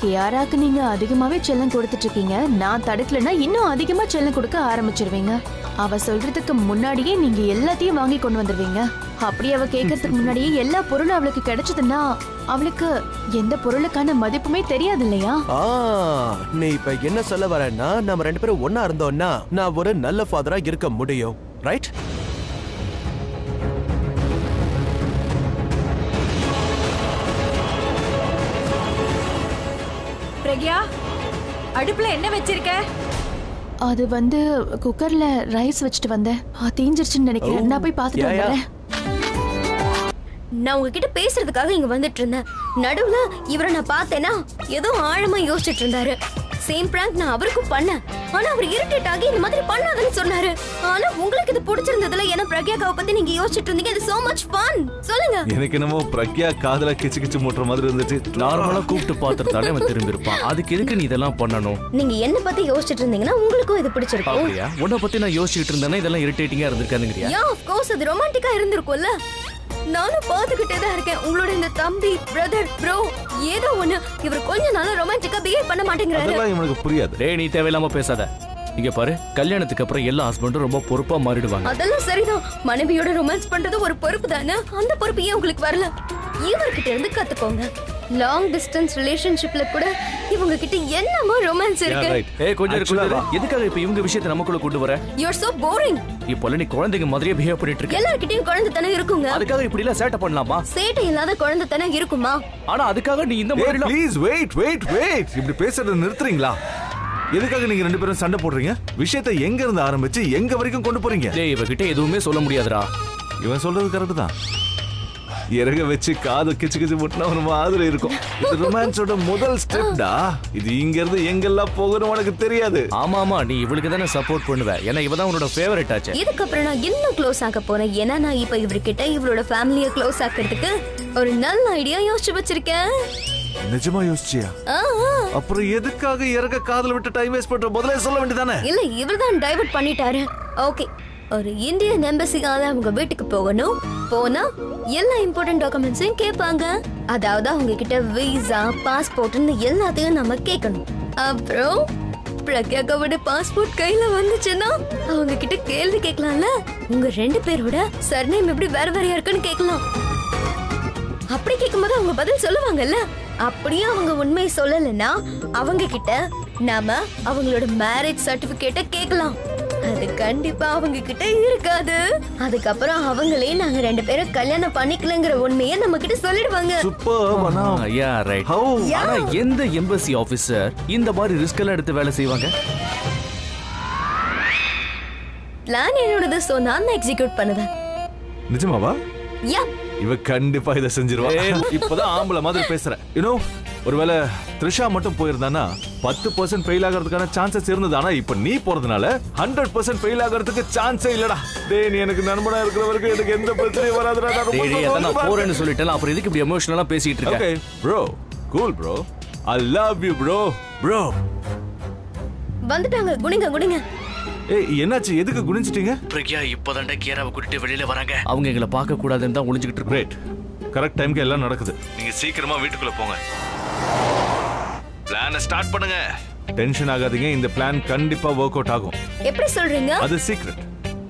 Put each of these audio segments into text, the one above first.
கியாராக்கு நீங்க அதிகமாவே செல்லம் கொடுத்துட்டு இருக்கீங்க. நான் தடுக்கலன்னா இன்னும் அதிகமா செல்லம் கொடுக்க ஆரம்பிச்சிருவீங்க. அவ சொல்றதுக்கு முன்னாடியே நீங்க எல்லாத்தையும் வாங்கி கொண்டு வந்துருவீங்க. அப்படி அவ கேட்கறதுக்கு முன்னாடியே எல்லா பொருளும் அவளுக்கு கிடைச்சதுன்னா அவளுக்கு எந்த பொருளுக்கான மதிப்புமே தெரியாது இல்லையா? நீ இப்ப என்ன சொல்ல வரேன்னா நம்ம 2 பேரும் ஒன்னா இருந்தோம்னா நான் ஒரு நல்ல ஃபாதரா இருக்க முடியும், ரைட்? பிரக்யா, அடுப்புல என்ன வச்சிருக்க? அது குக்கர்ல ரைஸ் வச்சுட்டு வந்தேன். தீஞ்சிருச்சுன்னு நினைக்கிறேன். நான் போய் பார்த்துட்டு வந்துடுறேன். நான் உங்ககிட்ட பேசுறதுக்காக இங்க வந்துட்டு இருந்தேன். நடுவுல இவரை நான் பார்த்தேன்னா ஏதோ ஆழமா யோசிச்சுட்டு இருந்தாரு. சேம் பிராங்க் நான் அவருக்கும் பண்ணேன். ஆனா அவர் இரிட்டேட் ஆகி இந்த மாதிரி பண்ணாதன்னு சொன்னாரு. ஆனா உங்களுக்கு இது பிடிச்சிருந்ததுல ஏன்னா பிரக்யாக்காவை பத்தி நீங்க யோசிச்சுட்டு இருந்தீங்க. இது so much fun. சொல்லுங்க. எனக்கு என்னமோ பிரக்யா காதல கிச்சு கிச்சு மூட்டுற மாதிரி இருந்துச்சு. நார்மலா கூப்பிட்டு பார்த்துட்டாலே அவன் திரும்பி இருப்பான். அதுக்கு எதுக்கு நீ இதெல்லாம் பண்ணணும்? நீங்க என்ன பத்தி யோசிச்சுட்டு இருந்தீங்கன்னா உங்களுக்கும் இது பிடிச்சிருக்கும். அப்படியா? உன்னை பத்தி நான் யோசிச்சுட்டு இருந்தேன்னா இதெல்லாம் இரிட்டேட்டிங்கா இருந்திருக்காதுங்கறியா? யா ஆஃப் கோர்ஸ் அது ரொமான்டிக்கா இருந்திருக்கும்ல. நானும் பாத்துக்கிட்டே தான் இருக்கேன். உங்களோட இந்த தம்பி பிரதர் ப்ரோ ஏதோ ஒண்ணு இவர் கொஞ்ச நாளா ரொமான்டிக்கா பிஹேவ் பண்ண மாட்டேங்கிறாரு. அதெல்லாம் இவனுக்கு புரியாது. டேய் நீ தேவையில்லாம பேசாத. இங்க பாரு, கல்யாணத்துக்கு அப்புறம் எல்லா ஹஸ்பண்டும் ரொம்ப பொறுப்பா மாறிடுவாங்க. அதெல்லாம் சரிதான். மனைவியோட ரொமான்ஸ் பண்றது ஒரு பொறுப்பு தானே. அந்த பொறுப்பு ஏன் உங்களுக்கு வரல? இவர்கிட்ட இருந்து கத்துக்கோங்க. லாங் டிஸ்டன்ஸ் ரிலேஷன்ஷிப்ல கூட இவங்க கிட்ட என்னமா ரொமான்ஸ் இருக்கு. ஏய் கொஞ்சம் இரு. எதுக்காக இப்ப இவங்க விஷயத்தை நமக்குள்ள கொண்டு வர? You are so boring. இப்போ நீ குழந்தைங்க மாதிரியே பிஹேவ் பண்ணிட்டு இருக்க. எல்லார்கிட்டயும் குழந்தைத்தனம் இருக்குங்க. அதுக்காக இப்படி எல்லாம் சேட்டை பண்ணலாமா? சேட்டை இல்லாத குழந்தைத்தனம் இருக்குமா? ஆனா அதுக்காக நீ இந்த மாதிரி ப்ளீஸ் வெயிட். இப்படி பேசுறத நிறுத்துறீங்களா? எதுக்காக நீங்க 2 பேரும் சண்டை போடுறீங்க? விஷயத்தை எங்க இருந்து ஆரம்பிச்சு எங்க வரைக்கும் கொண்டு போறீங்க? டேய் இவகிட்ட எதுவுமே சொல்ல முடியாதுடா. இவன் சொல்றது கரெக்ட் தான். இறக வச்சு காது கிச்சு கிச்சு முட்டினா ஒரு மாதிரி இருக்கும். இது ரொமான்ஸோட முதல் ஸ்டெப்டா. இது இங்க இருந்து எங்கெல்லாம் போகணும் உனக்கு தெரியாது. ஆமா நீ இவளுக்கு தானே சப்போர்ட் பண்ணுவ. ஏன்னா இவ தான் உன்னோட ஃபேவரட் ஆச்சு. இதுக்கப்புறம் நான் இன்னும் க்ளோஸ் ஆக போறேன். ஏன்னா நான் இப்ப இவர்கிட்ட இவரோட ஃபேமிலியை க்ளோஸ் ஆக்கிறதுக்கு ஒரு நல்ல ஐடியா யோசிச்சு வச்சிருக்கேன். நிஜமா யோசிச்சியா? அப்புறம் எதுக்காக இறக்க காதல விட்டு டைம் வேஸ்ட் பண்ற? முதல்ல சொல்ல வேண்டியதானே? இல்ல இவர்தான் டைவர்ட் பண்ணிட்டாரு. ஓகே, ஒரு இந்தியன் எம்பசியால அவங்க வீட்டுக்கு போகணும். போனா எல்லா இம்பார்ட்டன்ட் டாக்குமெண்ட்ஸையும் கேட்பாங்க. அதாவது அவங்க கிட்ட விசா பாஸ்போர்ட்னு எல்லாத்தையும் நம்ம கேட்கணும். அப்புறம் பிரக்யாக்காவோட பாஸ்போர்ட் கையில வந்துச்சுன்னா அவங்க கிட்ட கேள்வி கேட்கலாம்ல. உங்க 2 பேரோட சர்நேம் எப்படி வேற வேறையா இருக்குன்னு கேட்கலாம். அப்படி கேட்கும்போது அவங்க பதில் சொல்லுவாங்கல்ல. அப்படியே அவங்க உண்மையை சொல்லலைன்னா அவங்க கிட்ட நாம அவங்களோட மேரேஜ் சர்டிபிகேட்ட கேட்கலாம். அது கண்டிப்பா அவங்க கிட்ட இருக்காது. அதுக்கப்புறம் அவங்களே நாங்க 2 பேரும் கல்யாணம் பண்ணிக்கலங்கிற உண்மையை நம்ம கிட்ட சொல்லிடுவாங்க. சூப்பர். Yeah right. ஆனா எந்த எம்பசி ஆபீசர் இந்த மாதிரி ரிஸ்க் எல்லாம் எடுத்து வேலை செய்வாங்க? பிளான் என்னோடது, சோ நான் எக்ஸிக்யூட் பண்ணுவேன். நிஜமாவா? யா. இவ கண்டிப்பா இத செஞ்சிருவா. இப்பதான் ஆம்பளை மாதிரி பேசுற. ஒருவேளை த்ரிஷா மட்டும் போயிருந்தானா 10% ஃபெயில் ஆகிறதுக்கான சான்சஸ் இருந்தது. ஆனா இப்ப நீ போறதுனால 100% ஃபெயில் ஆகிறதுக்கு சான்ஸே இல்லடா. டேய் நீ எனக்கு நண்பனா இருக்கிற வரைக்கும் எனக்கு எந்த பிரச்சனையும் வராதுடா. நான் போறேன்னு சொல்லிட்டேன். அப்புறம் எதுக்கு இப்படி எமோஷனலா பேசிட்டு இருக்க? Okay bro, cool bro. I love you bro. வந்துட்டாங்க. குனிங்க. ஏய் என்னாச்சு? எதுக்கு குனிஞ்சிட்டீங்க? பிரக்யா இப்போதான்டா கியாராவை கூட்டிட்டு வெளியில வராங்க. அவங்க எங்களை பார்க்க கூடாதுன்னு தான் ஒளிஞ்சிட்டு இருக்கு. கிரேட். கரெக்ட் டைம்க்கு எல்லாம் நடக்குது. நீங்க சீக்கிரமா வீட்டுக்குள்ள போங்க. பிளானை ஸ்டார்ட் பண்ணுங்க. டென்ஷன் ஆகாதீங்க. இந்த பிளான் கண்டிப்பா வொர்க் அவுட் ஆகும். எப்படி சொல்றீங்க? அது சீக்ரெட்.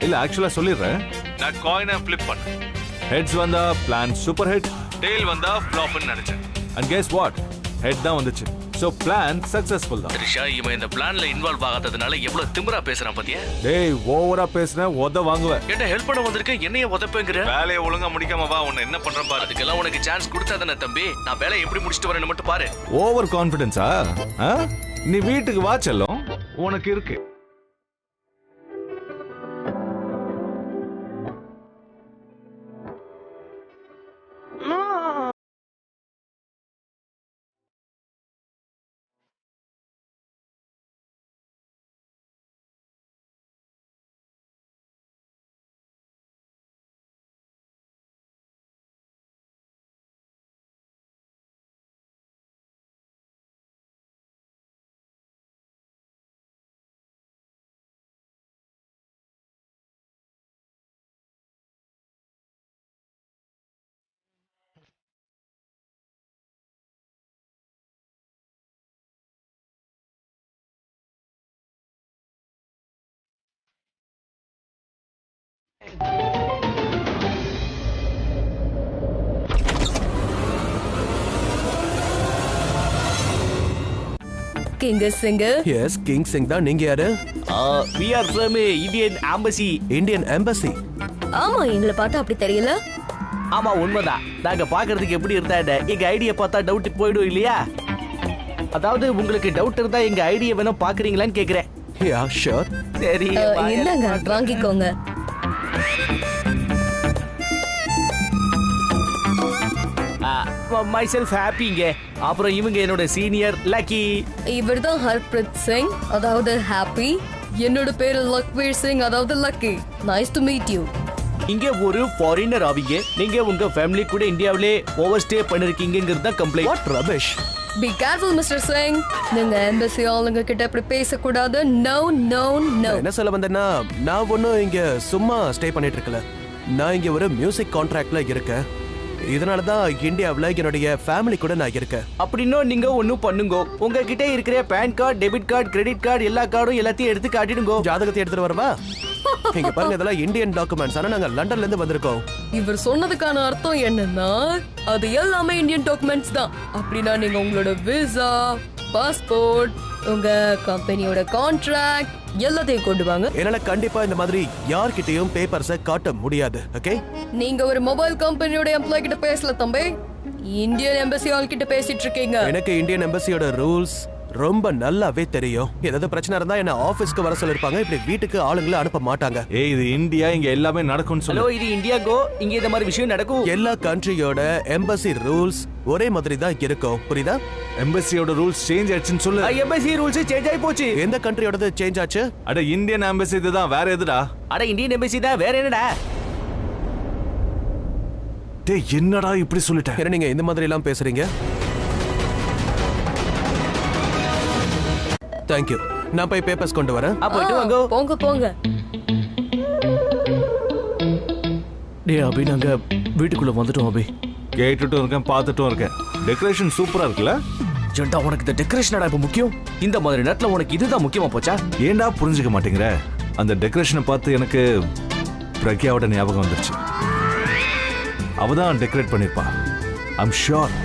இல்ல ஆக்சுவலா சொல்லிடுறேன். நான் காயினை ஃபிளிப் பண்ணேன். ஹெட்ஸ் வந்தா பிளான் சூப்பர் ஹிட், டெயில் வந்தா ஃப்ளாப்னு நினைச்சேன். And guess what? ஹெட் தான் வந்துச்சு. சோ பிளான் சக்சஸ்ஃபுல் தான். த்ரிஷா இவன் இந்த பிளான்ல இன்வால்வ் ஆகாததுனால எவ்வளவு திமிரா பேசுறான் பாத்தியா? டேய் ஓவரா பேசுன உத வாங்குவ. என்ன ஹெல்ப் பண்ண வந்திருக்க, என்னைய உதப்பேங்கற? வேலையை ஒழுங்கா முடிக்காம வா, உன்னை என்ன பண்றேன் பாரு. அதுக்கெல்லாம் உனக்கு சான்ஸ் கொடுத்தாதானே தம்பி. நான் வேலையை எப்படி முடிச்சிட்டு வரேன்னு மட்டும் பாரு. ஓவர் கான்ஃபிடன்ஸா? நீ வீட்டுக்கு வா செல்லம், உனக்கு இருக்கு. கிங்க சிங்க எஸ் கிங் சிங் தான். நீங்க யாரு? we are from Indian Embassy. Indian embassy. ஆமா, எங்களை பார்த்தா அப்படி தெரியல. ஆமா உண்மைதான். நாங்க பாக்குறதுக்கு எப்படி இருந்தா எங்க ஐடியா பார்த்தா டவுட் போயிடும் இல்லையா? அதாவது உங்களுக்கு டவுட் இருந்தா எங்க ஐடியா வேணும் பாக்குறீங்களான்னு கேக்குறேன். Yeah sure. சரி இந்தாங்க வாங்கிக்கோங்க. மை செல்ஃப் ஹாப்பிங்க. அப்புறம் இவங்க என்னோட சீனியர் லக்கி. இவர்தான் ஹர்ப்ரீத் சிங், அதாவது ஹாப்பி. என்னோட பேரு லக்வீர் சிங், அதாவது lucky. Nice to meet you. இங்க ஒரு ஃபாரினர் ஆவீங்க. நீங்க உங்க ஃபேமிலி கூட இந்தியாவிலே ஓவர் ஸ்டே பண்ணிருக்கீங்கிறது தான் complaint. What rubbish. Be careful mister Singh. நீங்க எம்பசி ஆளுங்க கிட்ட இப்படி பேசக்கூடாது. No no no. என்ன சொல்ல வந்தேன்னா, நான் ஒன்னும் இங்க சும்மா ஸ்டே பண்ணிட்டு இருக்கல. நான் இங்க ஒரு மியூசிக் கான்ட்ராக்ட்ல இருக்கேன். இதனாலதான் இந்தியாவுல என்னுடைய ஃபேமிலி கூட நான் இருக்கேன். அப்படின்னா நீங்க ஒன்னும் பண்ணுங்க. உங்ககிட்ட இருக்கிற PAN card, debit card, credit card எல்லா கார்டும் எல்லாத்தையும் எடுத்து காட்டிடுங்க. ஜாதகத்தை எடுத்துட்டு வரவா? இங்க பாருங்க, இதெல்லாம் இந்தியன் டாக்குமெண்ட்ஸ். ஆனா நாங்க லண்டன்ல இருந்து வந்திருக்கோம். இவர் சொன்னதுக்கான அர்த்தம் என்னன்னா, அது எல்லாமே இந்தியன் டாக்குமெண்ட்ஸ் தான். அப்படின்னா நீங்க உங்களோட விசா, பாஸ்போர்ட், உங்க கம்பெனியோட கான்ட்ராக்ட் எல்லாத்தையும் கொண்டு வாங்க. என்னால கண்டிப்பா இந்த மாதிரி யார்கிட்டயும் பேப்பர்ஸை காட்ட முடியாது. ஓகே, நீங்க ஒரு மொபைல் கம்பெனியோட எம்ப்ளாய் கிட்ட பேசல தம்பி. இந்தியன் எம்பசி ஆள் கிட்ட பேசிட்டு இருக்கீங்க. எனக்கு இந்தியன் எம்பசியோட ரூல்ஸ் ரொம்ப நல்லாவே தெரியும். ஏதாவது பிரச்சனை இருந்தா என்ன ஆபீஸ்க்கு வர சொல்லிருப்பாங்க. இப்படி வீட்டுக்கு ஆளுங்களை அனுப்ப மாட்டாங்க. ஏய் இது இந்தியா, இங்க எல்லாமே நடக்கும்னு ஹலோ, சொல்லு. இது இந்தியா கோ. இங்க இந்த மாதிரி விஷயம் நடக்கும். எல்லா கண்ட்ரியோட எம்பசி ரூல்ஸ் ஒரே மாதிரி தான் இருக்கும். புரியுதா? எம்பசியோட ரூல்ஸ் சேஞ்ச் ஆயிடுச்சுன்னு சொல்லு. எம்பசி ரூல்ஸ் சேஞ்ச் ஆயி போச்சு. எந்த கண்ட்ரியோடது சேஞ்ச் ஆச்சு? அட இந்தியன் எம்பசி இதுதான், வேற எதுடா? அட இந்தியன் எம்பசி தான், வேற என்னடா? டேய் என்னடா இப்படி சொல்லிட்டேன்? ஏன்னா நீங்க இந்த மாதிரி எல்லாம் பேசுறீங்க. தேங்க்யூ. நான் போய் பேப்பர்ஸ் கொண்டு வரேன். போயிட்டு வாங்க. போங்க போங்க. டேய் அபி, நாங்க வீட்டுக்குள்ள வந்துட்டோம் அபி. கேட்டுட்டும் இருக்கேன், பார்த்துட்டும் இருக்கேன். டெக்கரேஷன் சூப்பரா இருக்குல்ல? ஜெண்டா, உனக்கு இந்த டெக்கரேஷனடா இப்ப முக்கியம்? இந்த மாதிரி நேரத்துல உனக்கு இதுதான் முக்கியமா போச்சா? ஏன்டா புரிஞ்சுக்க மாட்டேங்கிற? அந்த டெக்கரேஷனை பார்த்து எனக்கு பிரக்யாவோட ஞாபகம் வந்துருச்சு. அவதான் டெக்கரேட் பண்ணிருப்பா. I'm sure.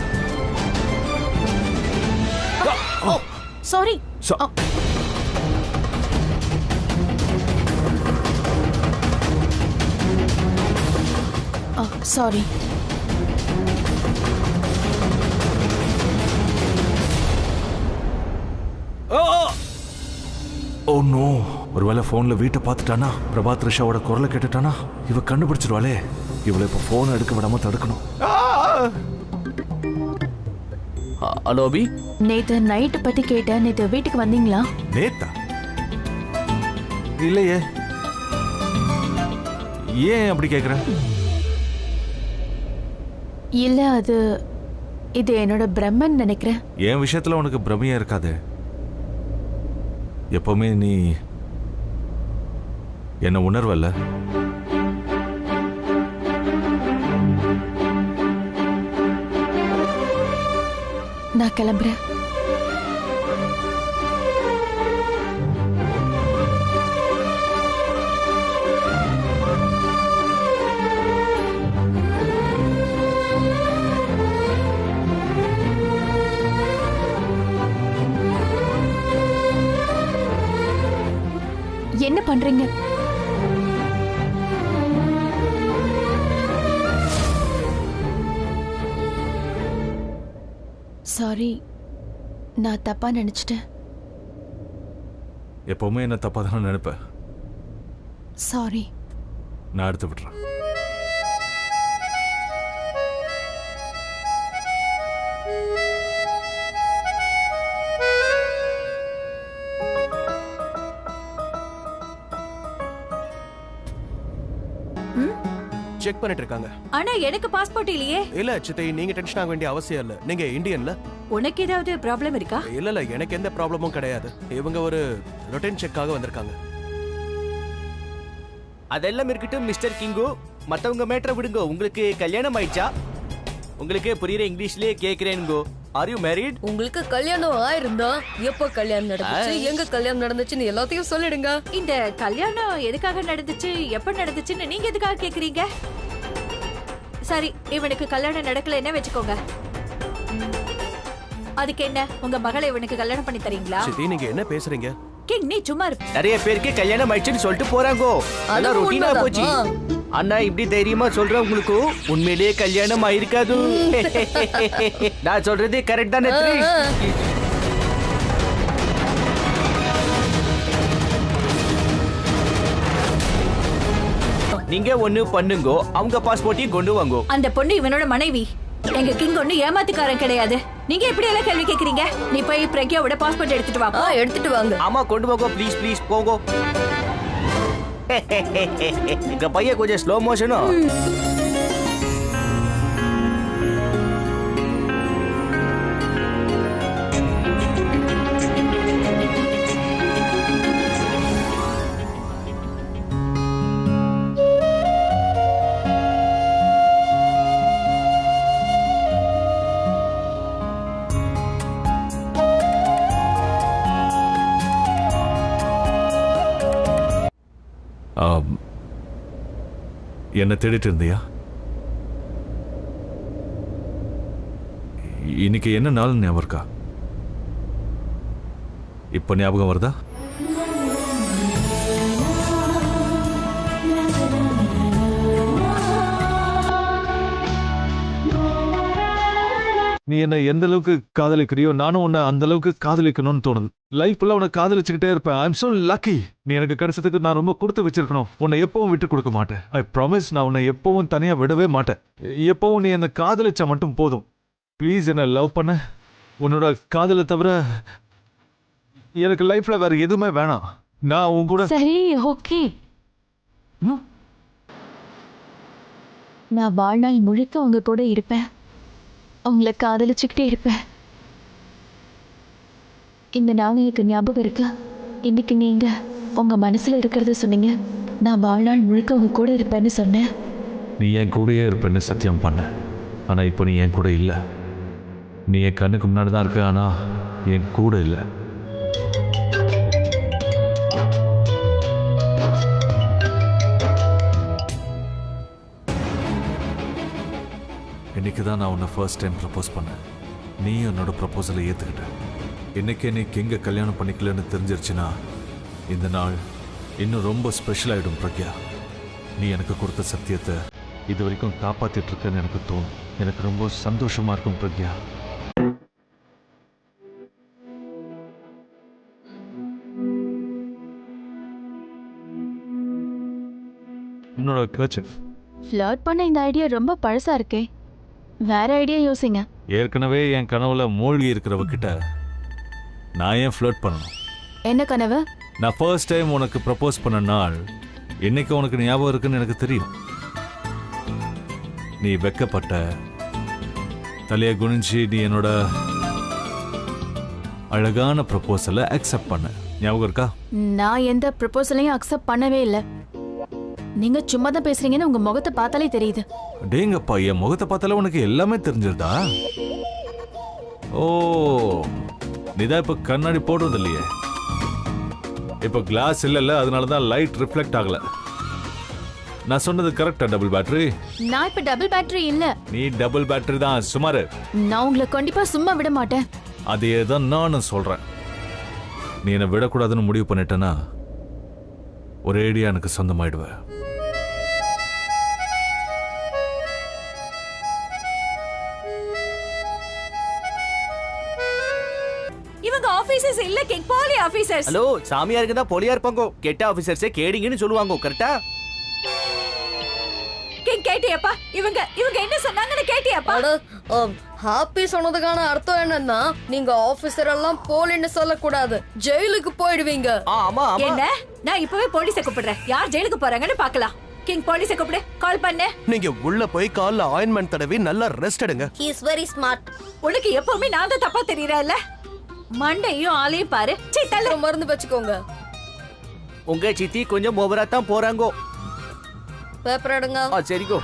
Sorry. Sorry. Oh no, ஒருவேளை போன்ல வீட்டை பார்த்துட்டானா, பிரபாத் ரிஷாவோட குரலை கேட்டுட்டானா, இவ கண்டுபிடிச்சிருவாளே. இவளை இப்ப போன் எடுக்க விடாம தடுக்கணும். ஹலோ அபி. நேத்து நைட்டு பத்தி கேட்டேன். நேத்து வீட்டுக்கு வந்தீங்களா? நேத்தா? இல்லையே. ஏன் அப்படி கேக்குற? இல்ல, இது என்னோட பிரம்மன் நினைக்கிறேன். என் விஷயத்துல உனக்கு பிரமையா இருக்காது. எப்பவுமே நீ என்ன உணர்வல்ல. நான் கிளம்புறேன். என்ன பண்றீங்க? சாரி, நான் தப்பா நினைச்சிட்டேன். எப்பவுமே என்ன தப்பா தானே நினைப்பேன். சாரி. நான் எடுத்து விட்டுறேன். செக் பண்ணிட்டு இருக்காங்க. ஆனா எனக்கு பாஸ்போர்ட் இல்லையே. இல்ல சித்தை, நீங்க டென்ஷன் ஆக வேண்டிய அவசியம் இல்ல. நீங்க இந்தியன்ல? உனக்கு ஏதாவது ப்ராப்ளம் இருக்கா? இல்ல, எனக்கு எந்த ப்ராப்ளமும் கிடையாது. இவங்க ஒரு ரொட்டீன் செக்காக வந்திருக்காங்க. அதெல்லாம் இருக்கட்டும் மிஸ்டர் கிங்கு. மத்தவங்க மேட்டரை விடுங்க. உங்களுக்கு கல்யாணம் ஆயிடுச்சா? உங்களுக்கு புரியுற இங்கிலீஷ்லயே கேக்குறேனுங்கோ. Are you married? உங்களுக்கு கல்யாணம் ஆயிருந்தா எப்ப கல்யாணம் நடந்துச்சு, எங்க கல்யாணம் நடந்துச்சுன்னு எல்லாத்தையும் சொல்லிடுங்க. இந்த கல்யாணம் எதுக்காக நடந்துச்சு, எப்ப நடந்துச்சுன்னு நீங்க எதுக்காக கேக்குறீங்க? சரி, இவனுக்கு கல்யாணம் நடக்கலன்னு வெச்சுக்கோங்க. அதுக்கு என்ன, உங்க மகளை இவனுக்கு கல்யாணம் பண்ணி தரீங்களா? சித்தி நீங்க என்ன பேசுறீங்க? கிங், நீ சும்மா இரு. நிறைய பேருக்கு கல்யாணம் ஆயிடுச்சுன்னு சொல்லிட்டு போறாங்க. அதான் ரொட்டீனா போச்சு. அண்ணா இப்படி தைரியமா சொல்ற உங்களுக்கு உண்மையிலேயே கல்யாணம் ஆயிருக்காது. நான் சொல்றது கரெக்ட் தானே? நீங்க ஒண்ணு பண்ணுங்க, அவங்க பாஸ்போர்ட்டையும் கொண்டு வாங்க. அந்த பொண்ணு இவனோட மனைவி. எங்க கிங் ஒண்ணு ஏமாத்துக்காரன் கிடையாது. நீங்க எப்படி எல்லாம் கேள்வி கேக்குறீங்க? நீ போய் பிரக்யாவோட பாஸ்போர்ட் எடுத்துட்டு வா. எடுத்துட்டு வாங்க. ஆமா கொண்டு வாங்க, ப்ளீஸ் ப்ளீஸ் போங்க. எங்க பையன் கொஞ்சம் ஸ்லோ மோஷனும். என்ன தேடிட்டு இருந்தியா? இன்னைக்கு என்ன நாள் ஞாபகம் இருக்கா? இப்ப ஞாபகம் வருதா? நீ என்ன எந்த அளவுக்கு காதலிக்கிறியோ நானும் உன்னை அந்த அளவுக்கு காதலிக்கணும்னு தோணுது. லைஃப்ல உன்னை காதலிச்சுக்கிட்டே இருப்பேன். I am so lucky. நீ எனக்கு கிடைச்சதுக்கு நான் ரொம்ப கொடுத்து வச்சிருக்கணும். உன்னை எப்பவும் விட்டு கொடுக்க மாட்டேன். ஐ ப்ராமிஸ், நான் உன்னை எப்பவும் தனியா விடவே மாட்டேன். எப்பவும் நீ என்னை காதலிச்சா மட்டும் போதும். ப்ளீஸ் என்ன லவ் பண்ண. உன்னோட காதலை தவிர எனக்கு லைஃப்ல வேற எதுவுமே வேணாம். நான் உன் கூட. சரி, ஓகே. நான் வாழ்நாள் முழுக்க உங்க கூட இருப்பேன். உங்களை காதலிச்சுக்கிட்டே இருப்பேன். இந்த நாள் எனக்கு ஞாபகம் இருக்கு. இன்னைக்கு நீங்க உங்க மனசுல இருக்கிறத சொன்னீங்க. நான் வாழ்நாள் முழுக்க உங்க கூட இருப்பேன்னு சொன்னேன். நீ என் கூடயே இருப்பேன்னு சத்தியம் பண்ண. ஆனா இப்போ நீ என் கூட இல்லை. நீ என் கண்ணுக்கு முன்னாடி தான் இருக்க, ஆனா என் கூட இல்லை. இன்னைக்கு தான் நான் உன்னை ஃபர்ஸ்ட் டைம் ப்ரப்போஸ் பண்ணேன். நீ என்னோட ப்ரப்போசலை ஏற்றுக்கிட்ட. இன்னைக்கே நீ எங்க கல்யாணம் பண்ணிக்கலன்னு தெரிஞ்சிருச்சுன்னா இந்த நாள் இன்னும் ரொம்ப ஸ்பெஷல் ஆகிடும். பிரக்யா, நீ எனக்கு கொடுத்த சத்தியத்தை இது வரைக்கும் காப்பாற்றிட்டு இருக்கேன்னு எனக்கு தோணும். எனக்கு ரொம்ப சந்தோஷமா இருக்கும் பிரக்யா. என்னோட கர்ச்சன். ஃப்ளர்ட் பண்ண இந்த ஐடியா ரொம்ப பழசா இருக்கே. வேற ஐடியா யோசிங்க. ஏற்கனவே என் கனவுல மூழ்கி இருக்கிறவகிட்ட நான் ஏன் ஃப்ளர்ட் பண்ணணும்? என்ன கனவு? நான் ஃபர்ஸ்ட் டைம் உனக்கு ப்ரப்போஸ் பண்ண நாள் இன்னைக்கு உனக்கு ஞாபகம் இருக்குன்னு எனக்கு தெரியும். நீ வெக்கப்பட்ட, தலையை குனிஞ்சு நீ என்னோட அழகான ப்ரப்போசலை அக்செப்ட் பண்ண. ஞாபகம் இருக்கா? நான் எந்த ப்ரப்போசலையும் அக்செப்ட் பண்ணவே இல்லை. நீங்க சும்மா தான் பேசுறீங்கன்னு உங்க முகத்தை பார்த்தாலே தெரியுது. டேங்கப்பா, என் முகத்தை பார்த்தாலே உனக்கு எல்லாமே தெரிஞ்சிருதா? ஓ, நீதான் இப்ப கண்ணாடி போடுறது இல்லையே. இப்ப கிளாஸ் இல்லைல்ல, அதனாலதான் லைட் ரிஃப்ளெக்ட் ஆகல. நான் சொன்னது கரெக்டா? Double battery. நான் இப்ப டபுள் பேட்டரி இல்ல. நீ டபுள் பேட்டரி தான் சுமாரு. நான் உங்களை கண்டிப்பா சும்மா விட மாட்டேன். அதே தான் நானும் சொல்றேன். நீ என்னை விடக்கூடாதுன்னு முடிவு பண்ணிட்டேன்னா ஒரேடியா எனக்கு சொந்தமாயிடுவேன். இவங்க ஆபீசர்ஸ் இல்ல கிங், போலி ஆபீசர்ஸ். ஹலோ, சாமியாருக்கு தான் போலியா இருப்பாங்க. கெட்ட ஆபீசர்ஸே கேடிங்கன்னு சொல்லுவாங்க. கரெக்டா? கிங், கேட்டியாப்பா? இவங்க என்ன சொன்னாங்கன்னு கேட்டியாப்பா? ஹாப்பி சொன்னதுக்கான அர்த்தம் என்னன்னா, நீங்க ஆபீசர் எல்லாம் போலின்னு சொல்லக்கூடாது, ஜெயிலுக்கு போயிடுவீங்க. ஆமா ஆமா. என்ன? நான் இப்பவே போலீஸை கூப்பிடுறேன். யார் ஜெயிலுக்கு போறாங்கன்னு பார்க்கலாம். கிங், போலீஸை கூப்பிடு, கால் பண்ணு. நீங்க உள்ள போய் கால்ல ஆயின்மெண்ட் தடவி நல்லா ரெஸ்ட் எடுங்க. He is very smart. உனக்கு எப்பவுமே நான் தான் தப்பா தெரியறேன்ல. மண்டையும் ஆளையும் பாரு. சீ, தள்ள. மருந்து வச்சுக்கோங்க. உங்க சித்தி கொஞ்சம் ஓவரா தான் போறாங்க. பேப்பர் எடுங்க. சரிக்கோ.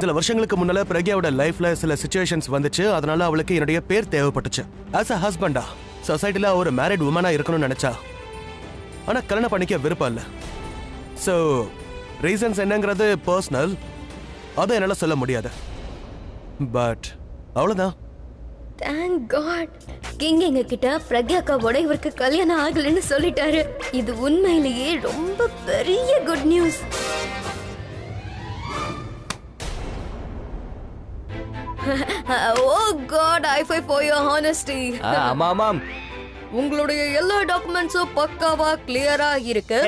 சில வருஷங்களுக்கு முன்னால பிரக்யாவோட லைஃப்ல சில சிச்சுவேஷன்ஸ் வந்துச்சு. அதனால அவளுக்கு என்னுடைய பேர் தேவைப்பட்டுச்சு. ஆஸ் அ ஹஸ்பண்டா சொசைட்டில ஒரு மேரிட் உமனா இருக்கணும்னு நினைச்சா, ஆனா கல்யாணம் பண்ணிக்க விருப்பம் இல்ல. ஸோ ரீசன்ஸ் என்னங்கிறது பர்சனல், அதை என்னால சொல்ல முடியாது. பட் அவ்வளவுதான். தேங்க் காட், கிங் எங்க கிட்ட பிரக்யாக்காவோட இவருக்கு கல்யாணம் ஆகலன்னு சொல்லிட்டாரு. இது உண்மையிலேயே ரொம்ப பெரிய good news. Oh God, I fight for your honesty. ஆமாம். உங்களுடைய எல்லா டாக்குமெண்ட்ஸும் பக்காவா கிளியரா இருக்கு.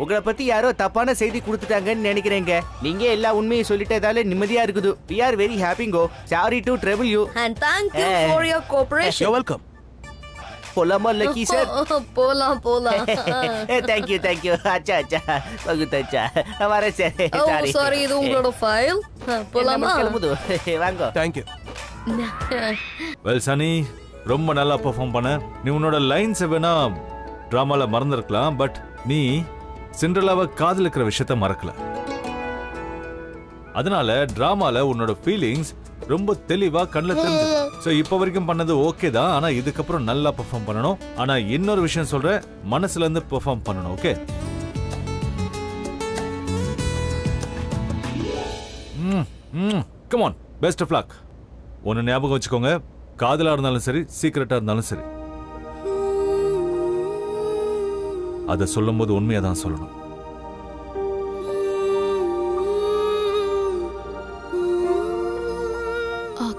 உங்களை பத்தி யாரோ தப்பான செய்தி கொடுத்துட்டாங்கன்னு நினைக்கிறேங்க. நீங்க எல்லா உண்மையை சொல்லிட்டதால நிம்மதியா இருக்குது. We are very happy go. Sorry to trouble you. And thank you for your cooperation. You're welcome. போலாமா லக்கி சார்? போலாம். Thank you. அச்சா பகுத் அச்சா. हमारे சார். Oh sorry, இது உங்களோட ஃபைல். போலாமா? வாங்க. Thank you. வெல் சனி, ரொம்ப நல்லா பெர்ஃபார்ம் பண்ண. நீ உன்னோட லைன்ஸ் வேணா டிராமால மறந்துருக்கலாம், பட் நீ சிண்ட்ரெல்லாவை காதலிக்கிற விஷயத்த மறக்கல. அதனால டிராமால உன்னோட ஃபீலிங்ஸ் ரொம்ப தெளிவா கண்ணுல தெரிஞ்சு. சோ இப்ப வரைக்கும் பண்ணது ஓகே தான், ஆனா இதுக்கப்புறம் நல்லா பெர்ஃபார்ம் பண்ணணும். ஆனா இன்னொரு விஷயம் சொல்றேன், மனசுல இருந்து பெர்ஃபார்ம் பண்ணணும். Okay? Come on, best of luck. ஒன்னு ஞாபகம் வச்சுக்கோங்க, காதலா இருந்தாலும் சரி, சீக்கிரட்டா இருந்தாலும் சரி, அதை சொல்லும் போது உண்மையா தான் சொல்லணும்.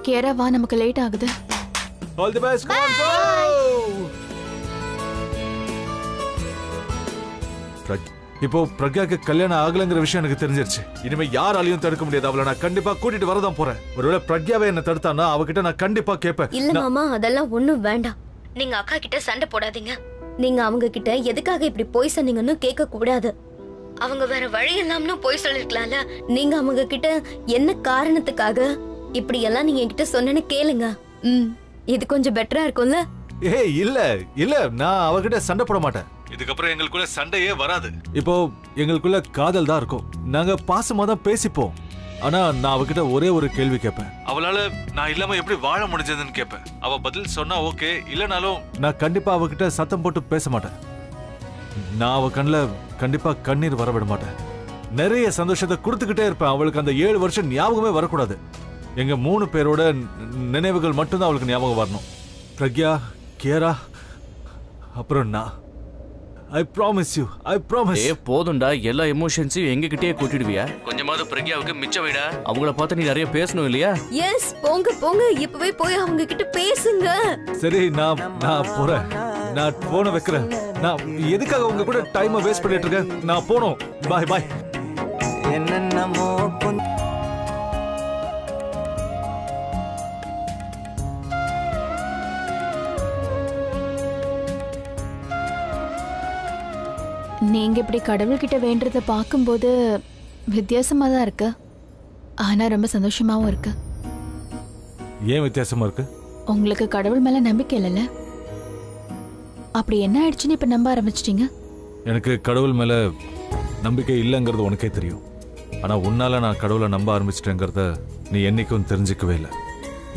கேரா வா, நமக்கு லேட் ஆகுது. All the best. இப்போ பிரக்யாக்கு கல்யாணம் ஆகலங்கிற விஷயம் எனக்கு தெரிஞ்சிருச்சு. இனிமே யாராலையும் தடுக்க முடியாது. அவளை நான் கண்டிப்பா கூட்டிட்டு வரதான் போறேன். ஒருவேளை பிரக்யாவே என்ன தடுத்தானா அவகிட்ட நான் கண்டிப்பா கேட்பேன். இல்ல மாமா, அதெல்லாம் ஒண்ணும் வேண்டாம். நீங்க அக்கா கிட்ட சண்டை போடாதீங்க. நீங்க அவங்க கிட்ட எதுக்காக இப்படி போய் சொன்னீங்கன்னு கேட்க கூடாது. அவங்க வேற வழி இல்லாம போய் சொல்லிருக்கலாம்ல. நீங்க அவங்க கிட்ட என்ன காரணத்துக்காக இப்படி எல்லாம் நீங்க என்கிட்ட சொன்னேன்னு கேளுங்க. இது கொஞ்சம் பெட்டரா இருக்கும்ல. ஏய் இல்ல நான் அவகிட்ட சண்டை போட மாட்டேன். இதுக்கப்புறம் எங்களுக்குள்ள சண்டையே வராது. இப்போ எங்களுக்குள்ள காதல் தான் இருக்கும். நாங்க பாசமா தான் பேசிப்போம். ஆனா நான் அவகிட்ட ஒரே ஒரு கேள்வி கேட்பேன். அவளால நான் இல்லாம எப்படி வாழ முடிஞ்சதுன்னு கேட்பேன். அவ பதில் சொன்னா ஓகே, இல்லனாலும் நான் கண்டிப்பா அவகிட்ட சத்தம் போட்டு பேச மாட்டேன். நான் அவ கண்ணுல கண்டிப்பா கண்ணீர் வரவிட மாட்டேன். நிறைய சந்தோஷத்தை கொடுத்துக்கிட்டே இருப்பேன். அவளுக்கு அந்த 7 வருஷம் ஞாபகமே வரக்கூடாது. எங்க 3 பேரோட நினைவுகள் மட்டும்தான் அவளுக்கு ஞாபகம் வரணும். பிரக்யா, கேரா, அப்புறம் நான். I promise you. போதும்டா, எல்லா எமோஷன்ஸையும் எங்ககிட்டயே கூட்டிடுவியா? கொஞ்சமாவது பிரக்யாவுக்கு மிச்சம் வைடா. அவங்கள பார்த்து நீ நிறைய பேசணும் இல்லையா? எஸ், போங்க இப்பவே போய் அவங்க கிட்ட பேசுங்க. சரி, நான் போறேன். நான் போன வைக்கிறேன். நான் எதுக்காக உங்க கூட டைம் வேஸ்ட் பண்ணிட்டு இருக்கேன்? நான் போணும். பாய். என்னென்னமோ நீங்க இப்படி கடவுள்கிட்ட வேண்டறத பார்க்கும்போது வித்தியாசமா தான் இருக்கு. ஆனா ரொம்ப சந்தோஷமாவும் இருக்கு. ஏன் வித்தியாசமா இருக்கு? உங்களுக்கு கடவுள் மேல நம்பிக்கை இல்லைல்ல? அப்படி என்ன ஆயிடுச்சுன்னு இப்ப நம்ப ஆரம்பிச்சிட்டீங்க? எனக்கு கடவுள் மேல நம்பிக்கை இல்லைங்கிறது உனக்கே தெரியும். ஆனா உன்னால நான் கடவுளை நம்ப ஆரம்பிச்சிட்டேங்கிறத நீ என்னைக்கும் தெரிஞ்சுக்கவே இல்லை.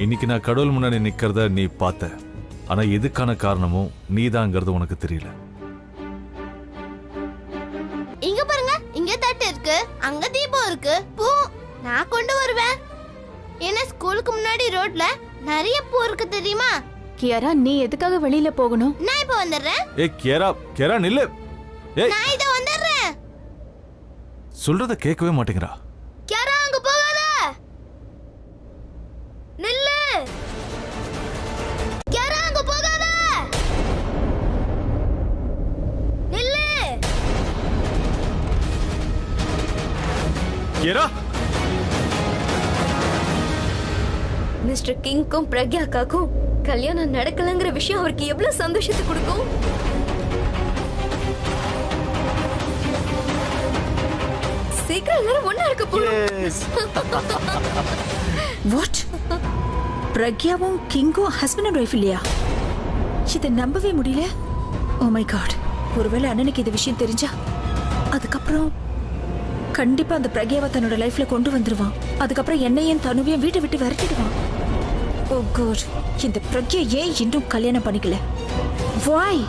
இன்னைக்கு நான் கடவுள் முன்னாடி நிக்கிறத நீ பார்த்த. ஆனா இதுக்கான காரணமும் நீதாங்கிறது உனக்கு தெரியல. இங்க பாருங்க, இங்க தட்டு இருக்கு, அங்க தீபம் இருக்கு, பூ நான் கொண்டு வருவேன். என்ன ஸ்கூலுக்கு முன்னாடி ரோட்ல நிறைய பூ இருக்கு தெரியுமா? கியாரா, நீ எதுக்காக வெளியில போகணும்? நான் இப்ப வந்துடுறேன். ஏய் கேரா நில்லு. ஏய், நான் இத வந்துடுறேன். சொல்றத கேட்கவே மாட்டேங்கறா. கியாரா, அங்க போகாத. நில்லு. கியாரா, அங்க போகாத. நில்லு. கேரா, மிஸ்டர் கிங்க்கும் பிரக்யாக்காக்கும் கல்யாணம் நடக்கலங்கிற விஷயம் அவருக்கு எவ்வளவு சந்தோஷத்தை கொடுக்கும். சீக்கிரம் எல்லாரும் ஒண்ணா இருக்க போறோம். வாட்? பிரக்யாவும் கிங்கும் ஹஸ்பண்ட் அண்ட் ஒய்ஃப் இல்லையா? இதை நம்பவே முடியல. ஓ மை காட், ஒருவேளை அண்ணனுக்கு இந்த விஷயம் தெரிஞ்சா அதுக்கப்புறம் கண்டிப்பா அந்த பிரக்யாவை தன்னோட லைஃப்ல கொண்டு வந்துருவான். அதுக்கப்புறம் என்னையும் தனுவையும் வீட்டை விட்டு விரட்டிடுவான். ஓ காட், இந்த பிரக்யா ஏன் இன்னும் கல்யாணம் பண்ணிக்கல? வாய்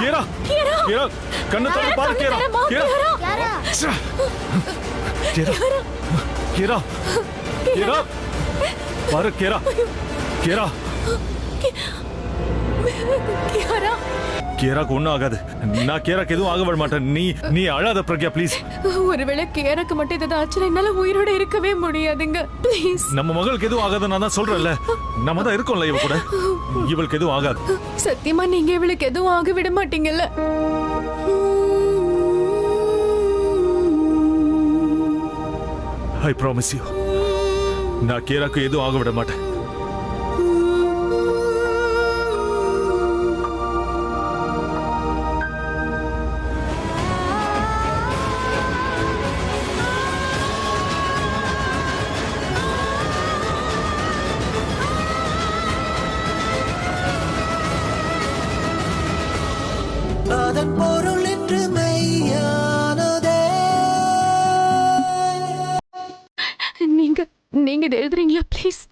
கேரா கேரா கண்ணை திறந்து பாரு கேரா கேரா கேரா கேரா கேரா பாரு கேரா கேரா கேரா கேராக்கு ஒண்ணும் ஆகாது. நான் கேராக்கு எதுவும் ஆக விட மாட்டேன். நீ அழாத பிரக்யா ப்ளீஸ். ஒருவேளை கேராக்கு மட்டும் ஏதாவது ஆச்சுன்னா என்னால உயிரோட இருக்கவே முடியாதுங்க. ப்ளீஸ். நம்ம மகளுக்கு எதுவும் ஆகாது நான் தான் சொல்றேன்ல. நம்ம தான் இருக்கோம்ல இவ கூட. இவளுக்கு எதுவும் ஆகாது. சத்தியமா நீங்க இவளுக்கு எதுவும் ஆக விட மாட்டீங்கல்ல? I promise you. நான் கேராக்கு எதுவும் ஆக விட மாட்டேன். அதன் பொருள் என்று மெய்யானதே. நீங்க இதை எழுதுறீங்களா ப்ளீஸ்?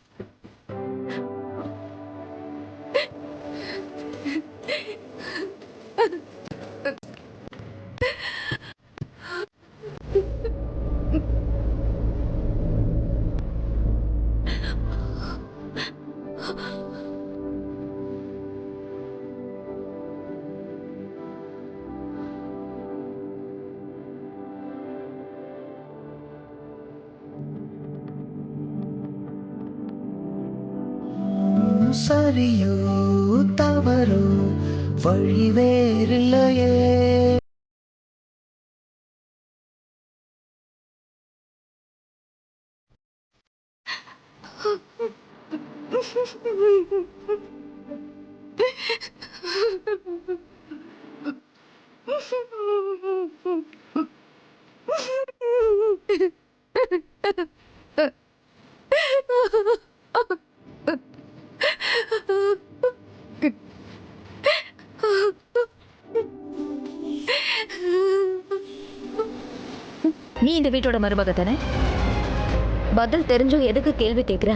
சரியோ தவறோ வழி வேறில்லையே. நீ இந்த வீட்டோட மருமக தானே? பதில் தெரிஞ்சும் எதுக்கு கேள்வி கேக்குற?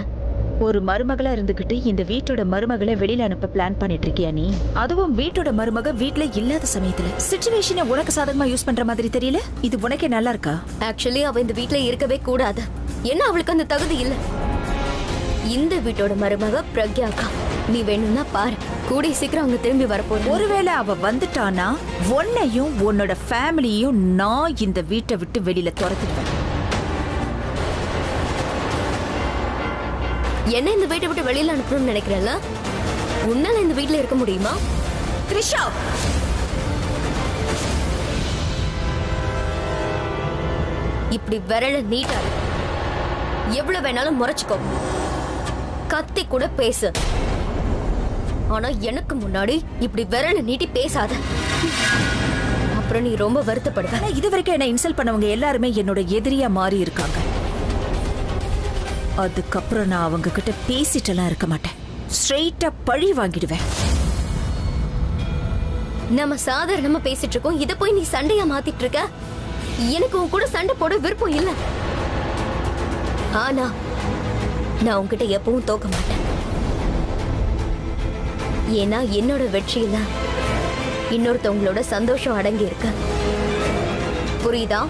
ஒரு மருமகளா இருந்துகிட்டு இந்த வீட்டோட மருமகளை வெளியில அனுப்ப பிளான் பண்ணிட்டு இருக்கியா நீ? அதுவும் வீட்டோட மருமக வீட்ல இல்லாத சமயத்துல சிச்சுவேஷனை உனக்கு சாதகமா யூஸ் பண்ற மாதிரி தெரியல. இது உனக்கே நல்லா இருக்கா? ஆக்சுவலி அவ இந்த வீட்ல இருக்கவே கூடாது. ஏன்னா அவளுக்கு அந்த தகுதி இல்ல. இந்த வீட்டோட மருமக பிரக்யாக்கா. நீ வேணும்னா பாரு, கூடிய சீக்கிரம் அவங்க திரும்பி வரப்போற. ஒருவேளை அவ வந்துட்டானா உன்னையும் உன்னோட ஃபேமிலியும் நான் இந்த வீட்டை விட்டு வெளியில துரத்திடுவேன். என்ன இந்த வீட்டை விட்டு வெளியில அனுப்பணும்னு நினைக்கிறேன்ல? உன்னால இந்த வீட்ல இருக்க முடியுமா? த்ரிஷா, இப்படி விரல நீட்டாரு. எவ்வளவு வேணாலும் முறைச்சுக்கோ, கத்தி கூட பேசு. ஆனா எனக்கு முன்னாடி இப்படி விரல நீட்டி பேசாத. அப்புறம் நீ ரொம்ப வருத்தப்படுவ. ஆனா இது வரைக்கும் என்ன இன்சல்ட் பண்ணவங்க எல்லாருமே என்னோட எதிரியா மாறி இருக்காங்க. அதுக்கப்புறம் நான் அவங்க கிட்ட பேசிட்டெல்லாம் இருக்க மாட்டேன். ஸ்ட்ரெயிட்டா பழி வாங்கிடுவேன். நம்ம சாதாரணமா பேசிட்டு இருக்கோம், இத போய் நீ சண்டையா மாத்திட்டு இருக்க. எனக்கு உன் கூட சண்டை போட விருப்பம் இல்ல. ஆனா நான் உன்கிட்ட எப்பவும் தோக்க மாட்டேன். ஏன்னா என்னோட வெற்றியில இன்னொருத்தவங்களோட சந்தோஷம் அடங்கி இருக்கு. புரியுதா?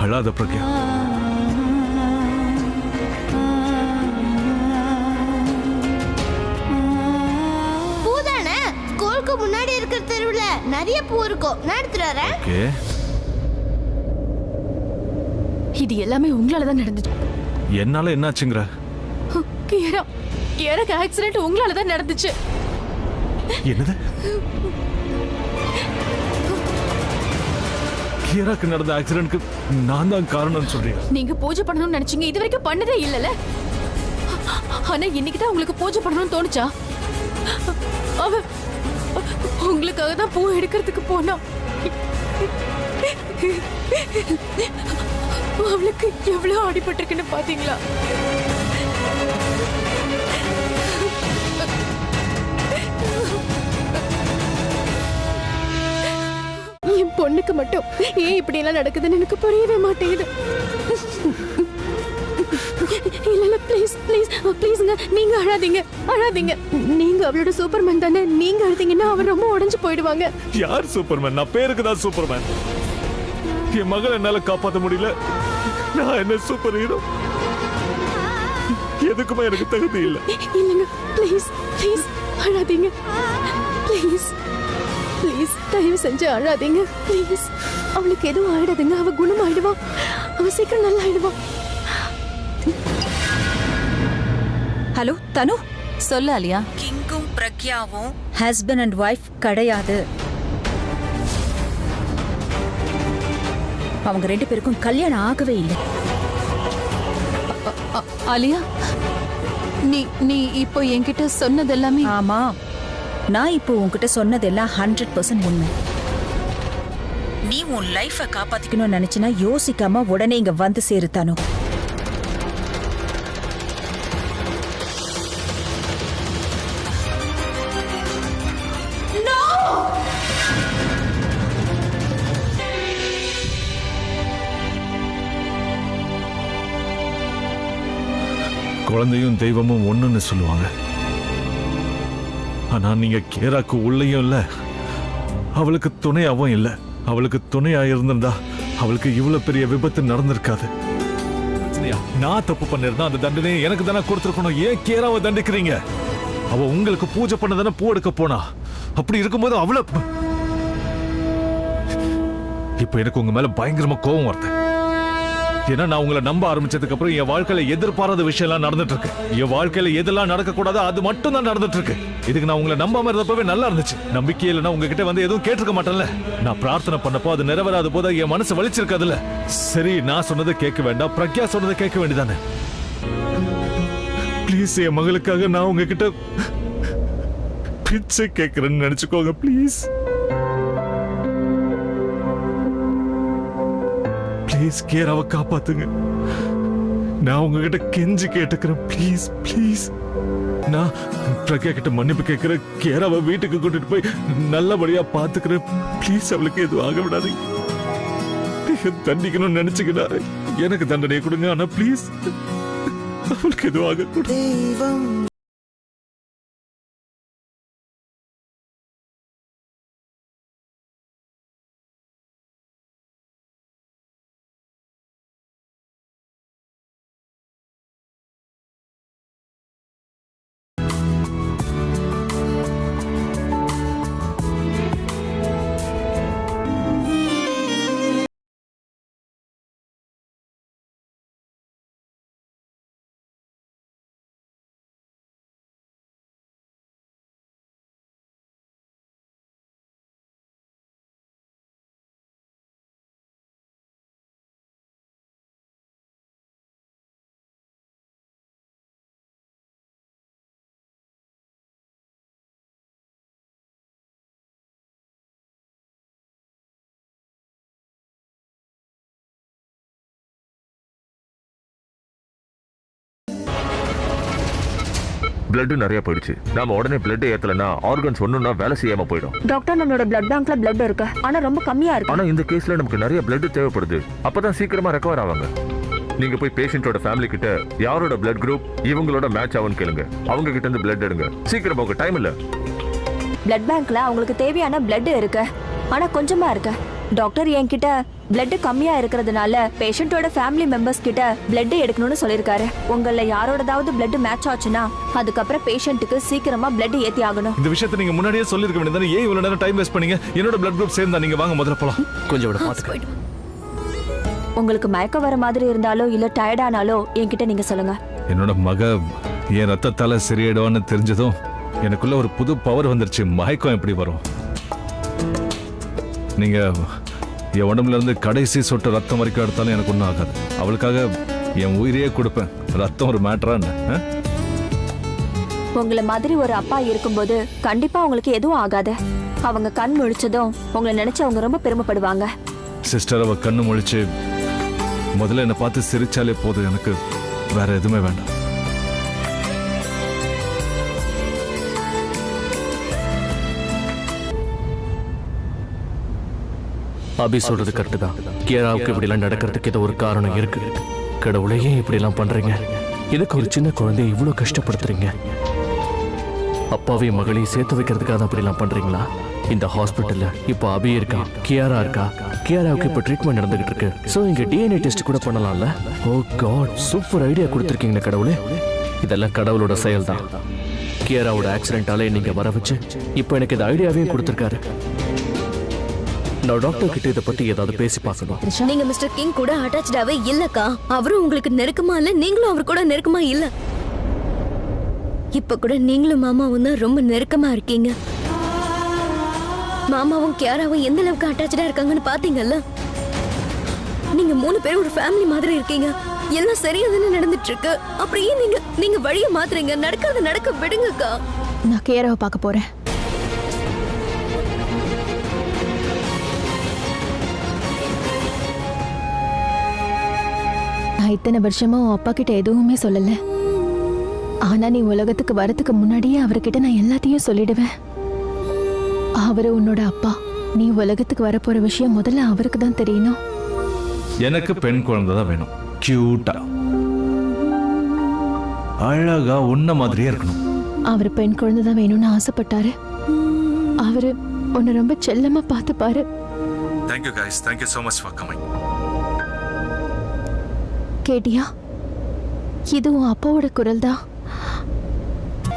அழாத பிரக்யா. பூதானே ஸ்கூலுக்கு முன்னாடி இருக்கிற தெருவுல நிறைய பூ இருக்கும். நான் எடுத்துட்டு வரேன். ஓகே. இது எல்லாமே உங்களால தான் நடந்துச்சு. என்னால என்னாச்சுங்கற? கியாராக்கு ஆக்சிடென்ட் உங்களால தான் நடந்துச்சு. என்னது? கியாராக்கு நடந்த ஆக்சிடென்ட்க்கு நான் தான் காரணம்னு சொல்றீங்க? நீங்க பூஜை பண்ணணும்னு நினைச்சீங்க, இது வரைக்கும் பண்ணதே இல்லல. ஆனா இன்னைக்கு தான் உங்களுக்கு பூஜை பண்ணணும்னு தோணுச்சா? அவ உங்களுக்காக தான் பூ எடுக்கிறதுக்கு போனா. அவளுக்கு எவ்வளவு அடிபட்டிருக்குன்னு பாத்தீங்களா? என் பொண்ணுக்கு மட்டும் ஏன் இப்படி எல்லாம் நடக்குதுன்னு எனக்கு புரியவே மாட்டேங்குது. இல்ல ப்ளீஸ் ப்ளீஸ் ப்ளீஸ்ங்க, நீங்க அழாதீங்க அழாதீங்க. நீங்க அவளோட சூப்பர்மேன் தானே. நீங்க அழுதீங்கன்னா அவர் ரொம்ப உடைஞ்சு போயிடுவாங்க. யார் சூப்பர்மேன்? நான் பேருக்கு தான் சூப்பர்மேன். என் மகளை என்னால காப்பாற்ற முடியல. நான் என்ன சூப்பர் ஹீரோ? எதுக்குமே எனக்கு தகுதி இல்லை. இல்லைங்க, ப்ளீஸ் ப்ளீஸ் அழாதீங்க. ப்ளீஸ் ப்ளீஸ் தயவு செஞ்சு அழாதீங்க ப்ளீஸ். அவளுக்கு எதுவும் ஆயிடாதுங்க. அவ குணமாயிடுவா. அவ சீக்கிரம் நல்லா ஆயிடுவா. ஹலோ தனு, சொல்ல அலியா. கிங்கும் பிரக்யாவும் ஹஸ்பண்ட் அண்ட் ஒய்ஃப் கிடையாது. அவங்க 2 பேருக்கும் கல்யாணம் ஆகவே இல்லை. அலியா, நீ இப்போ என்கிட்ட சொன்னதெல்லாமே? ஆமா, நான் இப்போ உன்கிட்ட சொன்னதெல்லாம் 100% உண்மை. நீ உன் லைஃபை காப்பாத்திக்கணும்னு நினைச்சினா யோசிக்காம உடனே இங்க வந்து சேருத்தானோ. குழந்தையும் தெய்வமும் ஒண்ணுன்னு சொல்லுவாங்க. ஆனா நீங்க கேராக்கு உள்ளேயும் இல்ல, அவளுக்கு துணையாவும் இல்ல. அவளுக்கு துணையா இருந்திருந்தா அவளுக்கு இவ்வளவு பெரிய விபத்து நடந்திருக்காது. நான் தப்பு பண்ணிருந்தா அந்த தண்டனையை எனக்கு தானே கொடுத்துருக்கணும். ஏன் கேராவை தண்டிக்கிறீங்க? அவ உங்களுக்கு பூஜை பண்ண தானே பூ எடுக்க போனா. அப்படி இருக்கும்போது அவளை இப்ப எனக்கு உங்க மேல பயங்கரமா கோபம் வருது. ஏன்னா நான் உங்களை நம்ப ஆரம்பிச்சதுக்கு அப்புறம் என் வாழ்க்கையில எதிர்பாராத விஷயம் எல்லாம் நடந்துட்டு இருக்கு. என் வாழ்க்கையில எதெல்லாம் நடக்க கூடாதோ அது மட்டும் தான் நடந்துட்டு இருக்கு. இதுக்கு நான் உங்களை நம்பாம இருந்தப்பவே நல்லா இருந்துச்சு. நம்பிக்கை இல்லைன்னா உங்ககிட்ட வந்து எதுவும் கேட்டிருக்க மாட்டேன்ல. நான் பிரார்த்தனை பண்ணப்போ அது நிறைவேறாத போது என் மனசு வலிச்சிருக்காதுல்ல. சரி, நான் சொன்னதை கேட்க வேண்டாம், பிரக்யா சொன்னதை கேட்க வேண்டியதானே. ப்ளீஸ், என் மகளுக்காக நான் உங்ககிட்ட பிச்சை கேட்கிறேன்னு நினைச்சுக்கோங்க ப்ளீஸ். ப்ளீஸ் கேராவை காப்பாத்துங்க. நான் உங்ககிட்ட கெஞ்சி கேட்டுக்கிறேன். Please please. நான் பிரக்யா கிட்ட மன்னிப்பு கேட்கிறேன். கேராவை வீட்டுக்கு கூட்டிட்டு போய் நல்லபடியா பாத்துக்கிறேன். ப்ளீஸ், அவளுக்கு எதுவும் ஆக விடாதீங்க. தண்டிக்கணும்னு நினைச்சுக்கிட்டா எனக்கு தண்டனையை கொடுங்க. ஆனா ப்ளீஸ் அவளுக்கு எதுவும் ஆக பிளட் நிறைய போயிடுச்சு. நாம உடனே பிளட் ஏத்தலனா ஆர்கன்ஸ் ஒண்ணுன்னா வேலை செய்யாம போயிடும். டாக்டர் நம்மளோட பிளட் பேங்க்ல பிளட் இருக்கு, ஆனா ரொம்ப கம்மியா இருக்கு. ஆனா இந்த கேஸ்ல நமக்கு நிறைய பிளட் தேவைப்படுது. அப்பதான் சீக்கிரமா ரெக்கவர் ஆவாங்க. நீங்க போய் பேஷண்டோட ஃபேமிலி கிட்ட யாரோட பிளட் குரூப் இவங்களோட மேட்ச் ஆகும்னு கேளுங்க. அவங்க கிட்ட இருந்து பிளட் எடுங்க. சீக்கிரமா, உங்க டைம் இல்ல. பிளட் பேங்க்ல அவங்களுக்கு தேவையான பிளட் இருக்கு, ஆனா கொஞ்சமா இருக்கு. டாக்டர் என்கிட்ட பிளட் கம்மியா இருக்கிறதுனால பேஷண்டோட ஃபேமிலி மெம்பர்ஸ் கிட்ட பிளட் எடுக்கணும்னு சொல்லிருக்காரு. உங்கள யாரோடதாவது பிளட் மேட்ச் ஆச்சுன்னா அதுக்கப்புறம் பேஷண்ட்டுக்கு சீக்கிரமா பிளட் ஏத்தி ஆகணும். இந்த விஷயத்தை நீங்க முன்னாடியே சொல்லிருக்க வேண்டியதானே. ஏன் இவ்வளவு நேரம் டைம் வேஸ்ட் பண்ணீங்க? என்னோட பிளட் குரூப் சேம் தான். நீங்க வாங்க முதல்ல போலாம். கொஞ்சம் விட பாத்துக்க. உங்களுக்கு மயக்கம் வர மாதிரி இருந்தாலோ இல்ல டயர்டானாலோ என்கிட்ட நீங்க சொல்லுங்க. என்னோட மக என் ரத்தத்தால சரியாயிடுவான்னு தெரிஞ்சதும் எனக்குள்ள ஒரு புது பவர் வந்துருச்சு. மயக்கம் எப்படி வரும்? நீங்க என் உடம்புல இருந்து கடைசி சொட்டு ரத்தம் வரைக்கும் எடுத்தாலும் எனக்கு ஒன்றும் ஆகாது. அவளுக்காக என் உயிரையே கொடுப்பேன். ரத்தம் ஒரு மேட்டரான்னு. உங்களை மாதிரி ஒரு அப்பா இருக்கும்போது கண்டிப்பா உங்களுக்கு எதுவும் ஆகாது. அவங்க கண் முழிச்சதும் உங்களை நினைச்சு அவங்க ரொம்ப பெருமைப்படுவாங்க. சிஸ்டர், அவ கண்ணு முழிச்சு முதல்ல என்னை பார்த்து சிரிச்சாலே போதும். எனக்கு வேற எதுவுமே வேண்டாம். அபி சொல்றது கரெக்ட் தான். கியாராவுக்கு இப்படி எல்லாம் நடக்கிறதுக்கு ஏதோ ஒரு காரணம் இருக்கு. கடவுளையே இப்படி எல்லாம் பண்றீங்க. இதுக்கு ஒரு சின்ன குழந்தைய இவ்வளவு கஷ்டப்படுத்துறீங்க. அப்பாவையும் மகளையும் சேர்த்து வைக்கிறதுக்காக அப்படி எல்லாம் பண்றீங்களா? இந்த ஹாஸ்பிட்டல்ல இப்போ அபி இருக்கா, கியாரா இருக்கா. கியாராவுக்கு இப்போ ட்ரீட்மெண்ட் நடந்துகிட்டு இருக்கு. சோ இங்க டிஎன்ஏ டெஸ்ட் கூட பண்ணலாம்ல. ஓ காட், சூப்பர் ஐடியா கொடுத்துருக்கீங்க கடவுளே. இதெல்லாம் கடவுளோட செயல் தான். கியாராவோட ஆக்சிடென்டாலே நீங்க வர வச்சு இப்போ எனக்கு இந்த ஐடியாவையும் கொடுத்துருக்காரு. நான் டாக்டர் கிட்ட இதை பத்தி ஏதாவது பேசி பார்க்கணும். நீங்க மிஸ்டர் கிங் கூட அட்டாச்சாவே இல்லக்கா. அவரும் உங்களுக்கு நெருக்கமா இல்ல, நீங்களும் அவர் கூட நெருக்கமா இல்ல. இப்ப கூட நீங்களும் மாமாவும் தான் ரொம்ப நெருக்கமா இருக்கீங்க. மாமாவும் கியாராவும் எந்த அளவுக்கு அட்டாச்சா இருக்காங்கன்னு பாத்தீங்கல்ல. நீங்க 3 பேரும் ஒரு ஃபேமிலி மாதிரி இருக்கீங்க. எல்லாம் சரியா தானே நடந்துட்டு இருக்கு. அப்படியே நீங்க வழியை மாத்துறீங்க. நடக்காத நடக்க விடுங்கக்கா. நான் கியாராவை பார்க்க போறேன். நான் இத்தனை வருஷமா உன் அப்பா கிட்ட எதுவுமே சொல்லல. ஆனா நீ உலகத்துக்கு வரதுக்கு முன்னாடியே அவர்கிட்ட நான் எல்லாத்தையும் சொல்லிடுவேன். அவரு உன்னோட அப்பா. நீ உலகத்துக்கு வரப்போற விஷயம் முதல்ல அவருக்கு தான் தெரியணும். எனக்கு பெண் குழந்தை தான் வேணும். கியூட்டா, அழகா, உன்ன மாதிரியே இருக்கணும். அவர் பெண் குழந்தை தான் வேணும்னு ஆசைப்பட்டாரு. அவரு உன்னை ரொம்ப செல்லமா பார்த்துப்பாரு. Thank you guys. Thank you so much for coming. கேட்டியா? இது உன் அப்பாவோட குரல் தான்.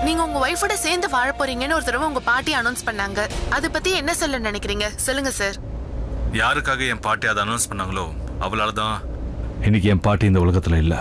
நீங்க உங்க ஒய்ஃபோட சேர்ந்து வாழ போறீங்கன்னு ஒரு தடவை உங்க பாட்டி அனௌன்ஸ் பண்ணாங்க. அதை பத்தி என்ன சொல்ல நினைக்கிறீங்க? சொல்லுங்க சார். யாருக்காக என் பாட்டி அதை அனௌன்ஸ் பண்ணாங்களோ அவளால தான் இன்னைக்கு என் பாட்டி இந்த உலகத்துல இல்ல.